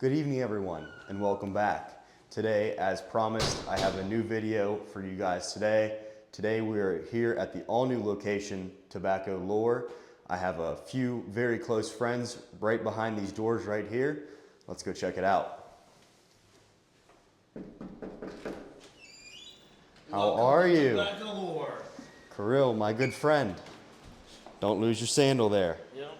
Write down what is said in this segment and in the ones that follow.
Good evening, everyone, and welcome back. Today, as promised, I have a new video for you guys today. Today we are here at the all-new location, Tobacco Lore. I have a few very close friends right behind these doors right here. Let's go check it out. How are you? Tobacco Lore. Kirill, my good friend. Don't lose your sandal there. Yep.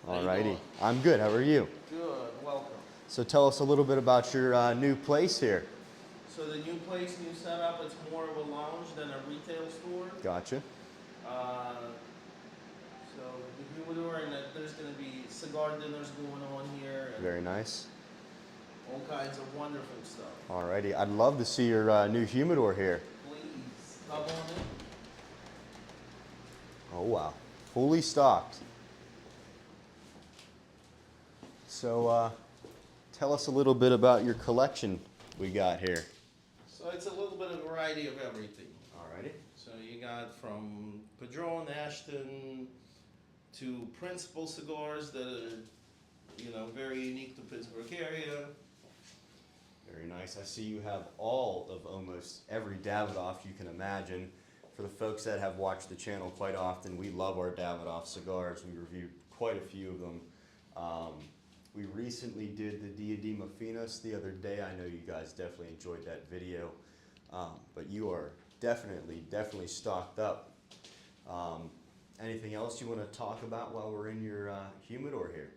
Alrighty. I'm good. How are you? Good. Welcome. So tell us a little bit about your new place here. So the new place, new setup, it's more of a lounge than a retail store. Gotcha. So the humidor, and there's going to be cigar dinners going on here. And Very nice. all kinds of wonderful stuff. Alrighty. I'd love to see your new humidor here. Please, come on in. Oh wow. Fully stocked. So tell us a little bit about your collection we got here. So it's a little bit of variety of everything. Alrighty. So you got from Padron, Ashton, to Principal cigars that are, very unique to Pittsburgh area. Very nice. I see you have all of almost every Davidoff you can imagine. For the folks that have watched the channel quite often, we love our Davidoff cigars. We reviewed quite a few of them. We recently did the Diadema Finas the other day. I know you guys definitely enjoyed that video. But you are definitely stocked up. Anything else you want to talk about while we're in your humidor here?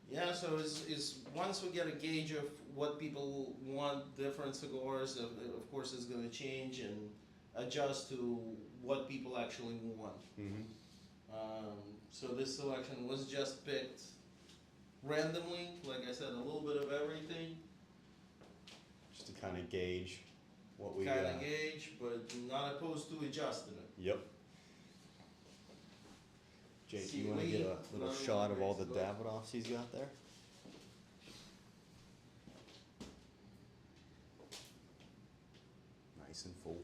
Yeah, so is once we get a gauge of what people want, different cigars, of course, it's going to change and adjust to what people actually want. Mm-hmm. So this selection was just picked randomly, like I said, a little bit of everything. Just to kind of gauge what we Kind of gauge, but not opposed to adjusting it. Yep. Jake, you want to get a little shot of all the Davidoffs he's got there? Nice and full.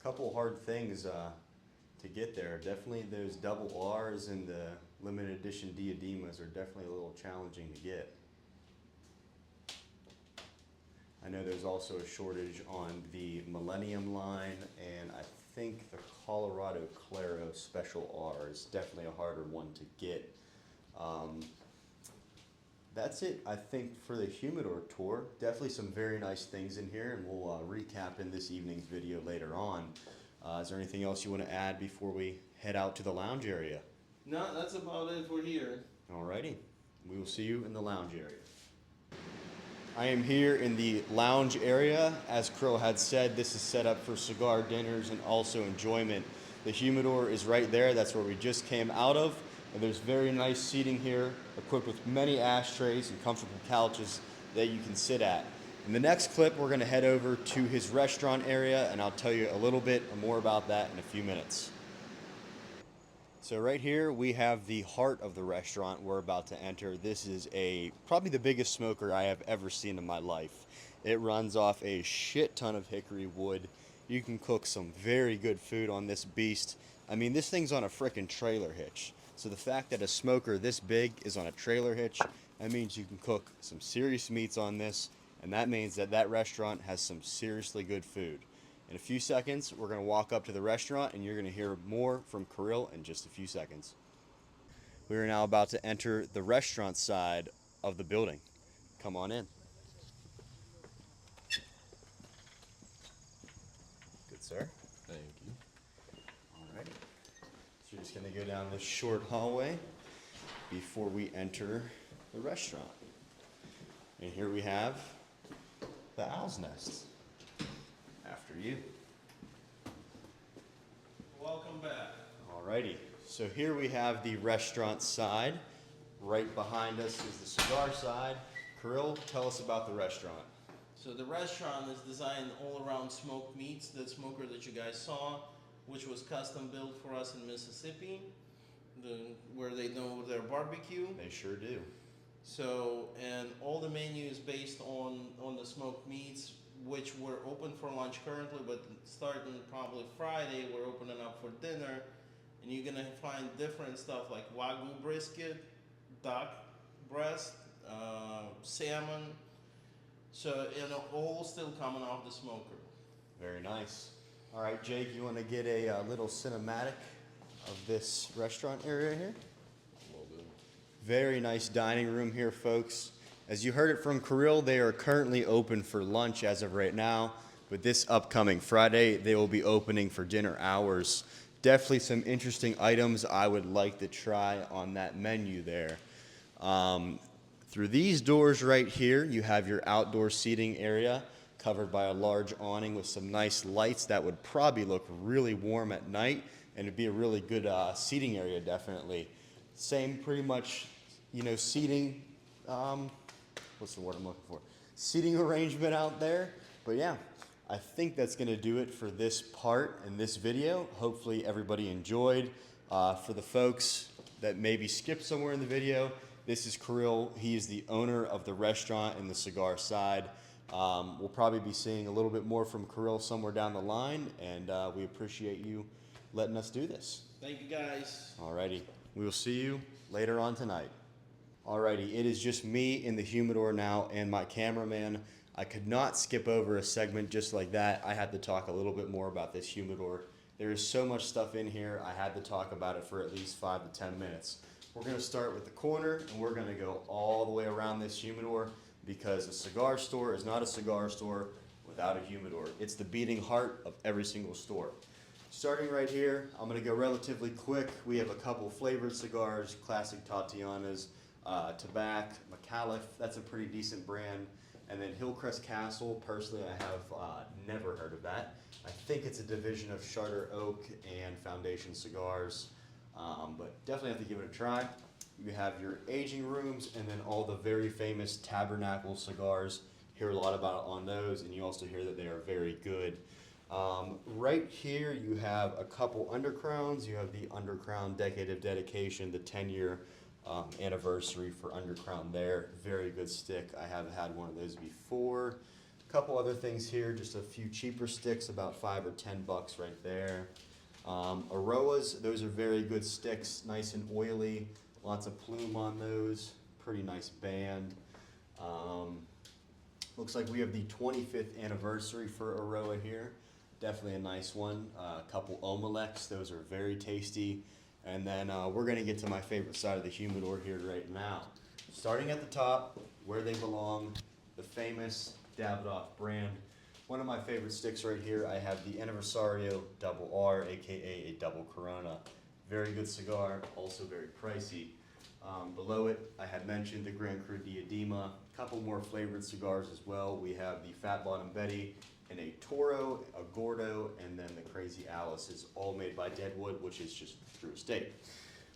Couple hard things to get there. Definitely those double R's and the limited edition Diademas are definitely a little challenging to get. I know there's also a shortage on the Millennium line, and I think the Colorado Claro Special R is definitely a harder one to get. That's it, I think, for the humidor tour. Definitely some very nice things in here, and we'll recap in this evening's video later on. Is there anything else you want to add before we head out to the lounge area? No, that's about it for here. Alrighty, we will see you in the lounge area. I am here in the lounge area. As Kirill had said, this is set up for cigar dinners and also enjoyment. The humidor is right there. That's where we just came out of. And there's very nice seating here, equipped with many ashtrays and comfortable couches that you can sit at. In the next clip, we're going to head over to his restaurant area, and I'll tell you a little bit more about that in a few minutes. So right here we have the heart of the restaurant we're about to enter. This is probably the biggest smoker I have ever seen in my life. It runs off a shit ton of hickory wood. You can cook some very good food on this beast. I mean, this thing's on a frickin' trailer hitch. So the fact that a smoker this big is on a trailer hitch, that means you can cook some serious meats on this, and that means that that restaurant has some seriously good food. In a few seconds, we're going to walk up to the restaurant, and you're going to hear more from Kirill in just a few seconds. We are now about to enter the restaurant side of the building. Come on in. Good, sir. Thank you. All right. So you're just going to go down this short hallway before we enter the restaurant. And here we have the Owl's Nest. After you. Welcome back. Alrighty, so here we have the restaurant side. Right behind us is the cigar side. Kirill, tell us about the restaurant. So the restaurant is designed all around smoked meats. The smoker that you guys saw, which was custom built for us in Mississippi, where they know their barbecue. They sure do. So, and all the menu is based on the smoked meats, which we're open for lunch currently, but starting probably Friday, we're opening up for dinner. and you're gonna find different stuff like wagyu brisket, duck breast, salmon. So all still coming off the smoker. Very nice. All right, Jake, you want to get a little cinematic of this restaurant area here? Will do. Very nice dining room here, folks. As you heard it from Kirill, they are currently open for lunch as of right now, but this upcoming Friday, they will be opening for dinner hours. Definitely some interesting items I would like to try on that menu there. Through these doors right here, you have your outdoor seating area covered by a large awning with some nice lights that would probably look really warm at night, and it'd be a really good seating area, definitely. Same pretty much, seating, what's the word I'm looking for? Seating arrangement out there. But yeah, I think that's gonna do it for this part in this video. Hopefully everybody enjoyed. For the folks that maybe skipped somewhere in the video, this is Kirill. He is the owner of the restaurant and the cigar side. We'll probably be seeing a little bit more from Kirill somewhere down the line, and we appreciate you letting us do this. Thank you guys. Alrighty, we will see you later on tonight. Alrighty, it is just me in the Humidor now and my cameraman. I could not skip over a segment just like that. I had to talk a little bit more about this Humidor. There is so much stuff in here, I had to talk about it for at least 5 to 10 minutes. We're gonna start with the corner, and we're gonna go all the way around this Humidor, because a cigar store is not a cigar store without a Humidor. It's the beating heart of every single store. Starting right here, I'm gonna go relatively quick. We have a couple flavored cigars, classic Tatianas, Tabac, McAuliffe, that's a pretty decent brand. And then Hillcrest Castle, personally I have never heard of that. I think it's a division of Charter Oak and Foundation Cigars, but definitely have to give it a try. You have your aging rooms, and then all the very famous Tabernacle cigars. Hear a lot about it on those, and you also hear that they are very good. Right here you have a couple Undercrowns. You have the Undercrown Decade of Dedication, the 10-year anniversary for Undercrown there. Very good stick. I have had one of those before. A couple other things here, just a few cheaper sticks, about $5 or $10 right there. Aroas, those are very good sticks, nice and oily. Lots of plume on those, pretty nice band. Looks like we have the 25th anniversary for Aroa here. Definitely a nice one. A couple Omelecs, those are very tasty. And then we're gonna get to my favorite side of the Humidor here right now. Starting at the top, where they belong, the famous Davidoff brand. One of my favorite sticks right here, I have the Anniversario Double R, aka a double Corona. Very good cigar, also very pricey. Below it, I had mentioned the Grand Cru Diadema. A couple more flavored cigars as well. We have the Fat Bottom Betty and a Toro, a Gordo, and then the Crazy Alice is all made by Deadwood, which is just True Estate.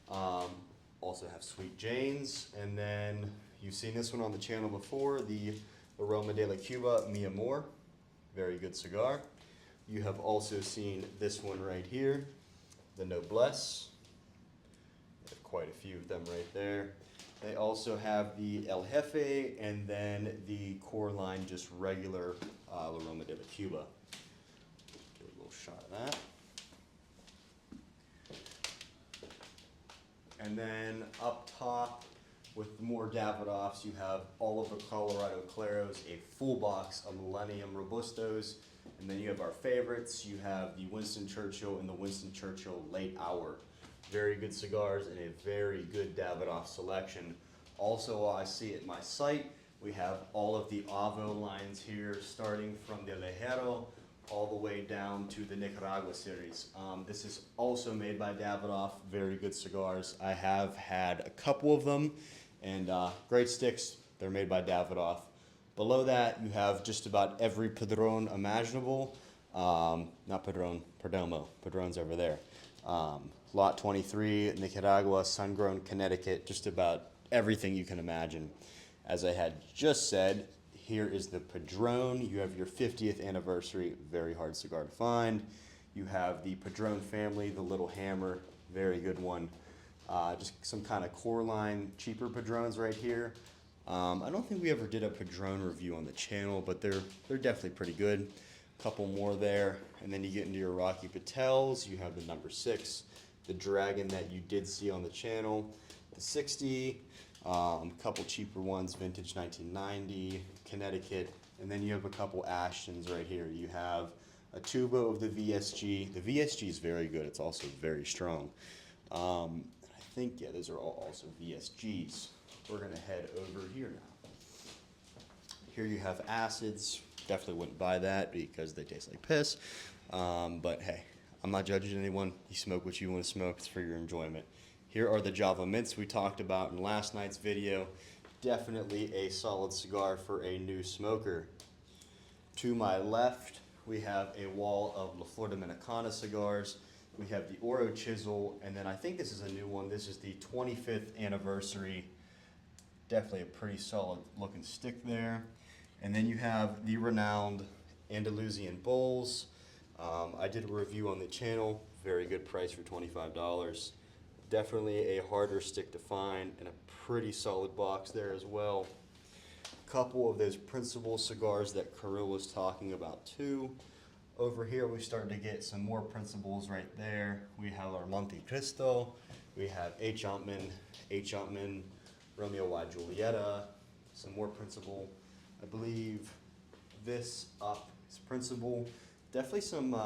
Also have Sweet Jane's, and then you've seen this one on the channel before, the Aroma de la Cuba Mi Amor. Very good cigar. You have also seen this one right here, the Noblesse. Have quite a few of them right there. They also have the El Jefe, and then the core line, just regular Aroma de la Cuba. Do a little shot of that. And then up top, with more Davidoffs, you have all of the Colorado Claros, a full box of Millennium Robustos, and then you have our favorites. You have the Winston Churchill and the Winston Churchill Late Hour. Very good cigars and a very good Davidoff selection. Also, I see at my site, we have all of the Avo lines here, starting from the Lejero all the way down to the Nicaragua series. This is also made by Davidoff, very good cigars. I have had a couple of them, and great sticks. They're made by Davidoff. Below that, you have just about every Padron imaginable. Not Padron, Perdomo. Padron's over there. Lot 23, Nicaragua, Sun-Grown, Connecticut, just about everything you can imagine. As I had just said, here is the Padron. You have your 50th anniversary, very hard cigar to find. You have the Padron family, the Little Hammer, very good one. Just some kind of core line, cheaper Padrones right here. I don't think we ever did a Padron review on the channel, but they're definitely pretty good. A couple more there, and then you get into your Rocky Patels. You have the number 6, the Dragon that you did see on the channel, the 60, a couple cheaper ones, vintage 1990, Connecticut, and then you have a couple Ashtons right here. You have a tubo of the VSG. The VSG is very good. It's also very strong. I think, yeah, those are all also VSGs. We're gonna head over here now. Here you have acids. Definitely wouldn't buy that because they taste like piss. But hey, I'm not judging anyone. You smoke what you want to smoke. It's for your enjoyment. Here are the Java Mints we talked about in last night's video. Definitely a solid cigar for a new smoker. To my left, we have a wall of La Flor Dominicana cigars. We have the Oro Chisel, and then I think this is a new one. This is the 25th anniversary. Definitely a pretty solid looking stick there. And then you have the renowned Andalusian Bowls. I did a review on the channel. Very good price for $25. Definitely a harder stick to find and a pretty solid box there as well. Couple of those principal cigars that Kirill was talking about too. Over here we start to get some more principals right there. We have our Monte Cristo. We have H. Ottman, Romeo y Julieta. Some more principal. I believe this up is principal. Definitely some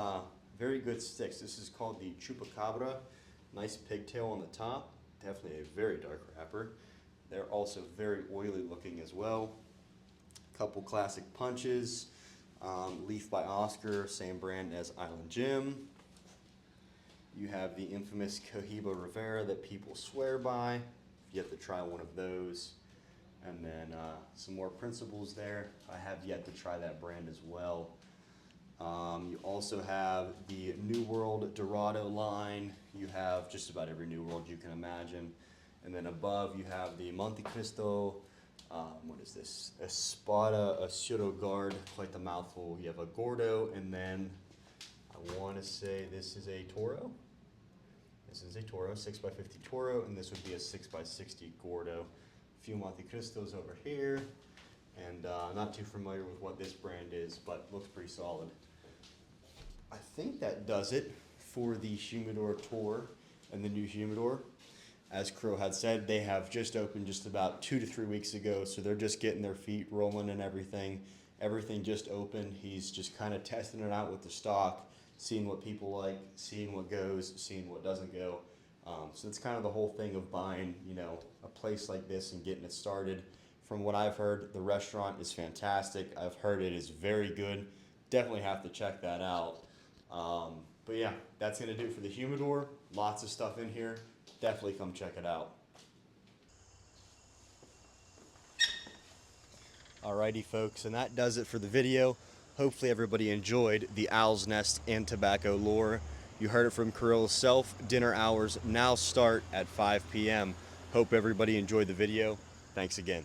very good sticks. This is called the Chupacabra. Nice pigtail on the top. Definitely a very dark wrapper. They're also very oily looking as well. Couple classic punches. Leaf by Oscar, same brand as Island Jim. You have the infamous Cohiba Rivera that people swear by. You have to try one of those. And then some more principals there. I have yet to try that brand as well. You also have the New World Dorado line. You have just about every New World you can imagine. And then above you have the Monte Cristo, what is this? Espada Asciutto Guard, quite the mouthful. You have a Gordo, and then I want to say this is a Toro. This is a Toro, 6x50 Toro, and this would be a 6x60 Gordo. A few Monte Cristos over here, and not too familiar with what this brand is, but looks pretty solid. I think that does it for the Humidor tour and the new Humidor. As Crow had said, they have just opened just about 2 to 3 weeks ago, so they're just getting their feet rolling and everything. Everything just opened. He's just kind of testing it out with the stock, seeing what people like, seeing what goes, seeing what doesn't go. So it's kind of the whole thing of buying, a place like this and getting it started. From what I've heard, the restaurant is fantastic. I've heard it is very good. Definitely have to check that out. But yeah, that's going to do it for the Humidor. Lots of stuff in here. Definitely come check it out. Alrighty folks, and that does it for the video. Hopefully everybody enjoyed the Owl's Nest and tobacco lore. You heard it from Kirill himself. Dinner hours now start at 5 p.m. Hope everybody enjoyed the video. Thanks again.